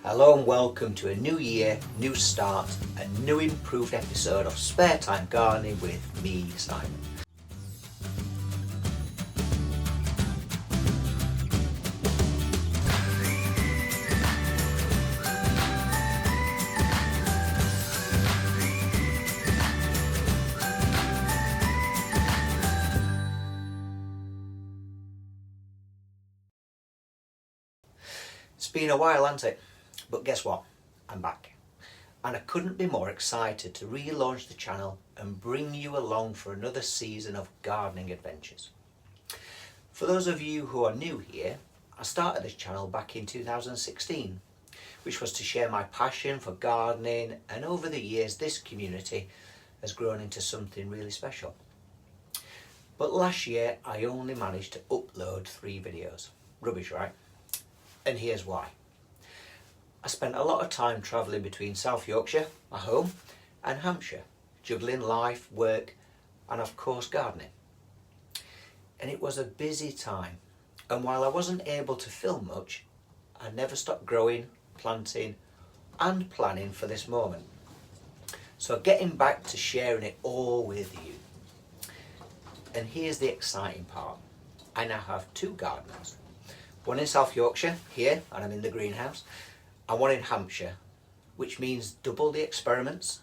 Hello and welcome to a new year, new start, a new improved episode of Spare Time Gardening with me, Simon. It's been a while, hasn't it? But guess what? I'm back. And I couldn't be more excited to relaunch the channel and bring you along for another season of gardening adventures. For those of you who are new here, I started this channel back in 2016, which was to share my passion for gardening, and over the years this community has grown into something really special. But last year I only managed to upload 3 videos. Rubbish, right? And here's why. I spent a lot of time travelling between South Yorkshire, my home, and Hampshire, juggling life, work, and of course gardening. And it was a busy time, and while I wasn't able to film much, I never stopped growing, planting, and planning for this moment. So getting back to sharing it all with you. And here's the exciting part. I now have 2 gardens. One in South Yorkshire, here, and I'm in the greenhouse, and one in Hampshire, which means double the experiments,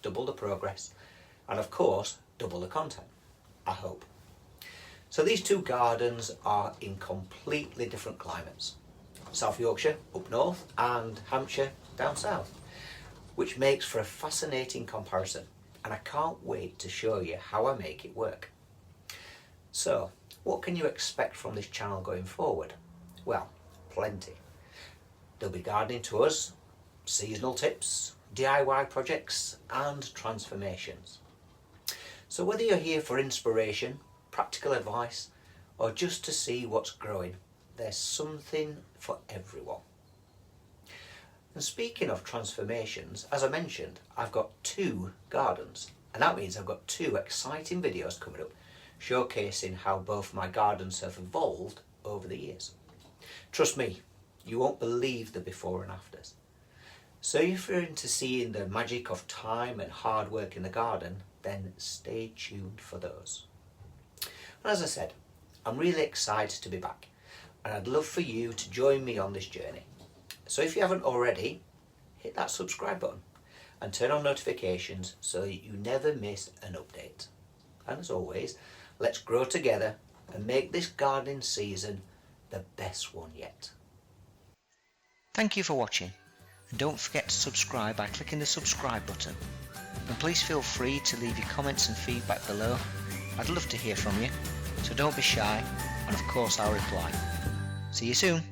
double the progress, and of course, double the content, I hope. So these 2 gardens are in completely different climates. South Yorkshire up north and Hampshire down south, which makes for a fascinating comparison, and I can't wait to show you how I make it work. So, what can you expect from this channel going forward? Well, plenty. There'll be gardening tours, seasonal tips, DIY projects and transformations. So whether you're here for inspiration, practical advice, or just to see what's growing, there's something for everyone. And speaking of transformations, as I mentioned, I've got 2 gardens, and that means I've got 2 exciting videos coming up showcasing how both my gardens have evolved over the years. Trust me, you won't believe the before and afters. So if you're into seeing the magic of time and hard work in the garden, then stay tuned for those. And as I said, I'm really excited to be back, and I'd love for you to join me on this journey. So if you haven't already, hit that subscribe button and turn on notifications so that you never miss an update. And as always, let's grow together and make this gardening season the best one yet. Thank you for watching, and don't forget to subscribe by clicking the subscribe button. And please feel free to leave your comments and feedback below. I'd love to hear from you, so don't be shy, and of course I'll reply. See you soon.